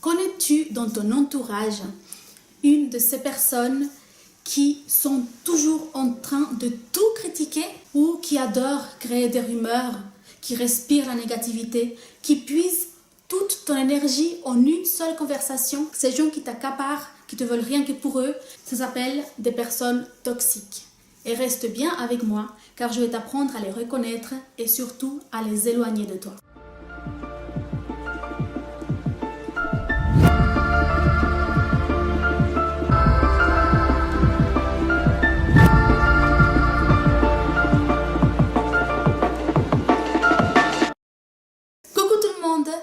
Connais-tu dans ton entourage une de ces personnes qui sont toujours en train de tout critiquer ou qui adorent créer des rumeurs, qui respirent la négativité, qui puisent toute ton énergie en une seule conversation? Ces gens qui t'accaparent, qui te veulent rien que pour eux, ça s'appelle des personnes toxiques. Et reste bien avec moi car je vais t'apprendre à les reconnaître et surtout à les éloigner de toi.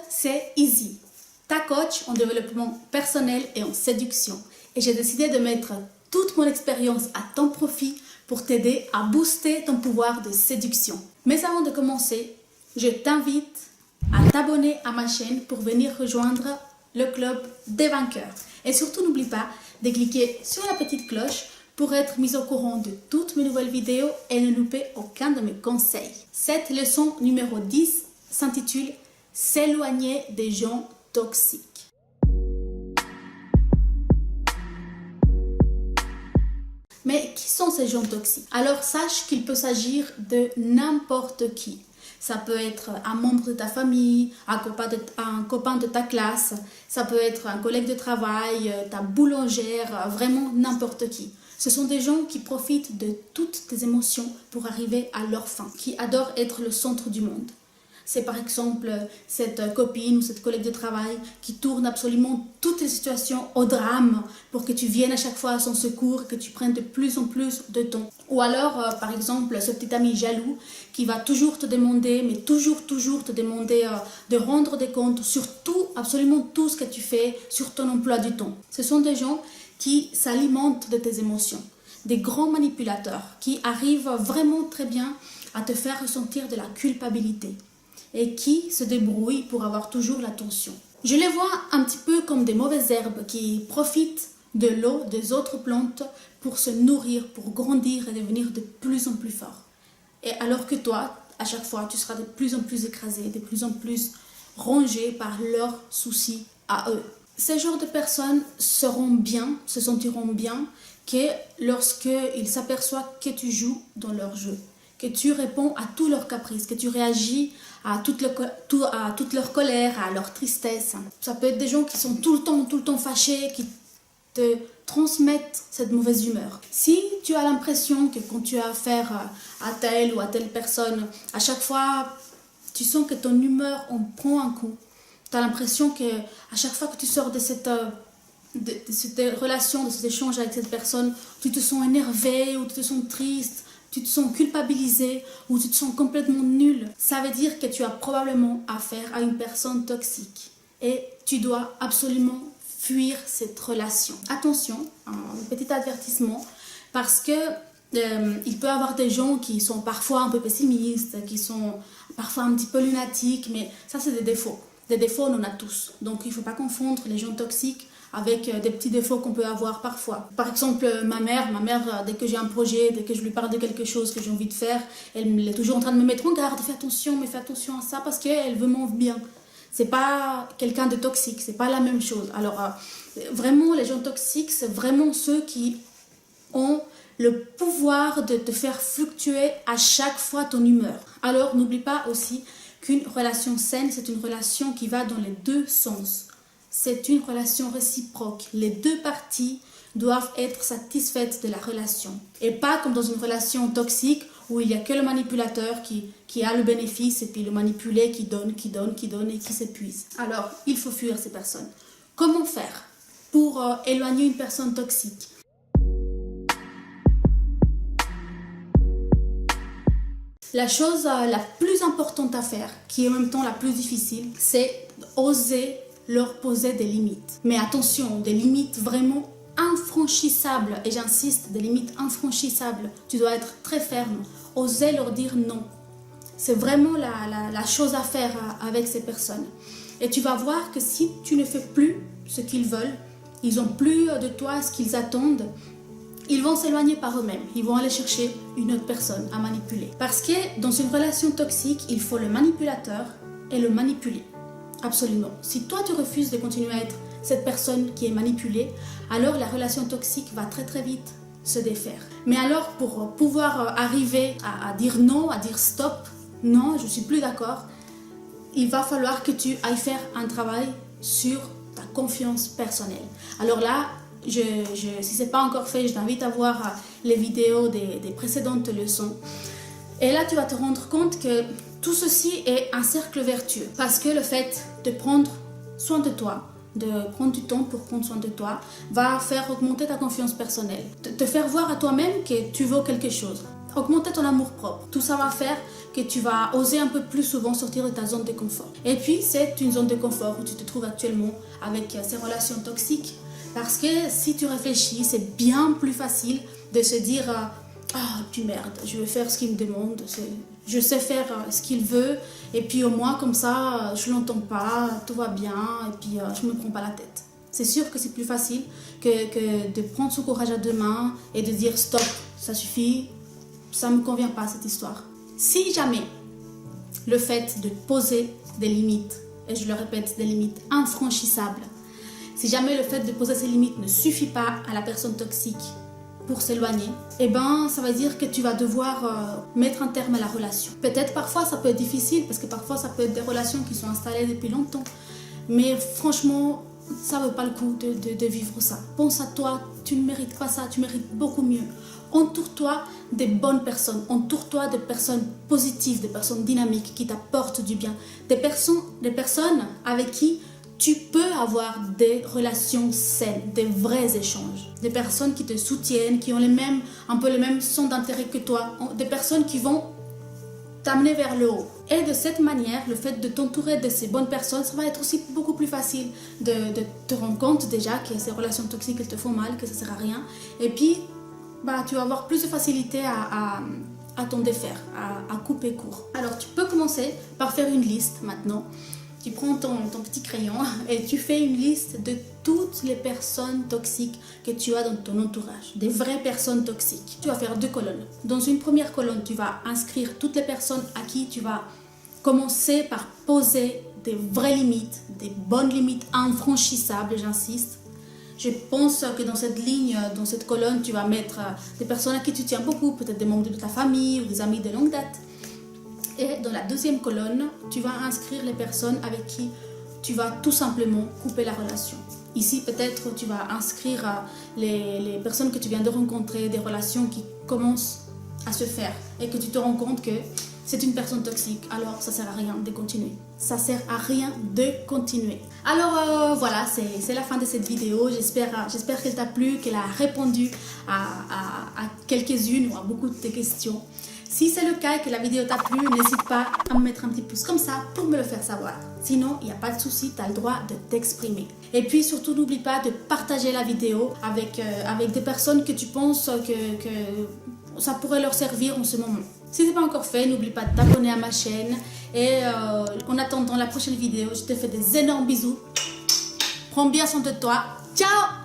C'est Izzy, ta coach en développement personnel et en séduction. Et j'ai décidé de mettre toute mon expérience à ton profit pour t'aider à booster ton pouvoir de séduction. Mais avant de commencer, je t'invite à t'abonner à ma chaîne pour venir rejoindre le club des vainqueurs. Et surtout, n'oublie pas de cliquer sur la petite cloche pour être mis au courant de toutes mes nouvelles vidéos et ne louper aucun de mes conseils. Cette leçon numéro 10 s'intitule « S'éloigner des gens toxiques ». Mais qui sont ces gens toxiques? Alors sache qu'il peut s'agir de n'importe qui. Ça peut être un membre de ta famille, un copain de ta classe, ça peut être un collègue de travail, ta boulangère, vraiment n'importe qui. Ce sont des gens qui profitent de toutes tes émotions pour arriver à leur fin, qui adorent être le centre du monde. C'est par exemple cette copine ou cette collègue de travail qui tourne absolument toutes les situations au drame pour que tu viennes à chaque fois à son secours et que tu prennes de plus en plus de temps. Ou alors, par exemple, ce petit ami jaloux qui va toujours te demander, mais toujours te demander de rendre des comptes sur tout, absolument tout ce que tu fais, sur ton emploi du temps. Ce sont des gens qui s'alimentent de tes émotions, des grands manipulateurs qui arrivent vraiment très bien à te faire ressentir de la culpabilité et qui se débrouillent pour avoir toujours l'attention. Je les vois un petit peu comme des mauvaises herbes qui profitent de l'eau des autres plantes pour se nourrir, pour grandir et devenir de plus en plus forts. Et alors que toi, à chaque fois, tu seras de plus en plus écrasé, de plus en plus rongé par leurs soucis à eux. Ces genres de personnes se sentiront bien que lorsqu'ils s'aperçoivent que tu joues dans leur jeu, que tu réponds à tous leurs caprices, que tu réagis à toute leur colère, à leur tristesse. Ça peut être des gens qui sont tout le temps fâchés, qui te transmettent cette mauvaise humeur. Si tu as l'impression que quand tu as affaire à telle ou à telle personne, à chaque fois, tu sens que ton humeur en prend un coup. Tu as l'impression que à chaque fois que tu sors de cette relation, de cet échange avec cette personne, tu te sens énervé ou tu te sens triste, tu te sens culpabilisé ou tu te sens complètement nul. Ça veut dire que tu as probablement affaire à une personne toxique et tu dois absolument fuir cette relation. Attention, un petit avertissement, parce que il peut y avoir des gens qui sont parfois un peu pessimistes, qui sont parfois un petit peu lunatiques, mais ça c'est des défauts. Des défauts, on en a tous. Donc il ne faut pas confondre les gens toxiques avec des petits défauts qu'on peut avoir parfois. Par exemple, ma mère, dès que j'ai un projet, dès que je lui parle de quelque chose que j'ai envie de faire, elle est toujours en train de me mettre en garde, fais attention à ça parce qu'elle veut mon bien. C'est pas quelqu'un de toxique, c'est pas la même chose. Alors, vraiment, les gens toxiques, c'est vraiment ceux qui ont le pouvoir de te faire fluctuer à chaque fois ton humeur. Alors, n'oublie pas aussi qu'une relation saine, c'est une relation qui va dans les deux sens. C'est une relation réciproque. Les deux parties doivent être satisfaites de la relation. Et pas comme dans une relation toxique où il n'y a que le manipulateur qui a le bénéfice et puis le manipulé qui donne et qui s'épuise. Alors, il faut fuir ces personnes. Comment faire pour éloigner une personne toxique? La chose la plus importante à faire, qui est en même temps la plus difficile, c'est oser leur poser des limites. Mais attention, des limites vraiment infranchissables, et j'insiste, des limites infranchissables. Tu dois être très ferme, oser leur dire non. C'est vraiment la chose à faire avec ces personnes. Et tu vas voir que si tu ne fais plus ce qu'ils veulent, ils n'ont plus de toi ce qu'ils attendent, ils vont s'éloigner par eux-mêmes. Ils vont aller chercher une autre personne à manipuler. Parce que dans une relation toxique, il faut le manipulateur et le manipulé. Absolument. Si toi tu refuses de continuer à être cette personne qui est manipulée, alors la relation toxique va très très vite se défaire. Mais alors pour pouvoir arriver à dire non, à dire stop, non, je suis plus d'accord, il va falloir que tu ailles faire un travail sur ta confiance personnelle. Alors là, si ce n'est pas encore fait, je t'invite à voir les vidéos des précédentes leçons. Et là, tu vas te rendre compte que tout ceci est un cercle vertueux. Parce que le fait de prendre soin de toi, de prendre du temps pour prendre soin de toi, va faire augmenter ta confiance personnelle. Te faire voir à toi-même que tu vaux quelque chose. Augmenter ton amour propre. Tout ça va faire que tu vas oser un peu plus souvent sortir de ta zone de confort. Et puis, c'est une zone de confort où tu te trouves actuellement avec ces relations toxiques. Parce que si tu réfléchis, c'est bien plus facile de se dire « Ah, puis merde, je vais faire ce qu'il me demande, je sais faire ce qu'il veut, et puis au moins comme ça, je l'entends pas, tout va bien, et puis je me prends pas la tête. » C'est sûr que c'est plus facile que de prendre son courage à deux mains et de dire « Stop, ça suffit, ça me convient pas cette histoire. » Si jamais le fait de poser des limites, et je le répète, des limites infranchissables, si jamais le fait de poser ces limites ne suffit pas à la personne toxique pour s'éloigner, eh ben, ça veut dire que tu vas devoir mettre un terme à la relation. Peut-être parfois ça peut être difficile parce que parfois ça peut être des relations qui sont installées depuis longtemps. Mais franchement, ça ne vaut pas le coup de vivre ça. Pense à toi, tu ne mérites pas ça, tu mérites beaucoup mieux. Entoure-toi des bonnes personnes, entoure-toi de personnes positives, des personnes dynamiques qui t'apportent du bien. Des personnes avec qui tu peux avoir des relations saines, des vrais échanges. Des personnes qui te soutiennent, qui ont un peu le même centre d'intérêt que toi. Des personnes qui vont t'amener vers le haut. Et de cette manière, le fait de t'entourer de ces bonnes personnes, ça va être aussi beaucoup plus facile de te rendre compte déjà que ces relations toxiques, elles te font mal, que ça ne sert à rien. Et puis, tu vas avoir plus de facilité à t'en défaire, à couper court. Alors, tu peux commencer par faire une liste maintenant. Tu prends ton petit crayon et tu fais une liste de toutes les personnes toxiques que tu as dans ton entourage, des vraies personnes toxiques. Tu vas faire 2 colonnes. Dans une première colonne, tu vas inscrire toutes les personnes à qui tu vas commencer par poser des vraies limites, des bonnes limites infranchissables, j'insiste. Je pense que dans cette ligne, dans cette colonne, tu vas mettre des personnes à qui tu tiens beaucoup, peut-être des membres de ta famille ou des amis de longue date. Et dans la deuxième colonne, tu vas inscrire les personnes avec qui tu vas tout simplement couper la relation. Ici, peut-être, tu vas inscrire les personnes que tu viens de rencontrer, des relations qui commencent à se faire et que tu te rends compte que c'est une personne toxique, alors ça sert à rien de continuer. Ça sert à rien de continuer. Alors voilà, c'est la fin de cette vidéo. J'espère qu'elle t'a plu, qu'elle a répondu à quelques-unes ou à beaucoup de tes questions. Si c'est le cas et que la vidéo t'a plu, n'hésite pas à me mettre un petit pouce comme ça pour me le faire savoir. Sinon, il n'y a pas de souci, tu as le droit de t'exprimer. Et puis surtout, n'oublie pas de partager la vidéo avec des personnes que tu penses que ça pourrait leur servir en ce moment. Si ce n'est pas encore fait, n'oublie pas de t'abonner à ma chaîne. Et en attendant la prochaine vidéo, je te fais des énormes bisous. Prends bien soin de toi. Ciao!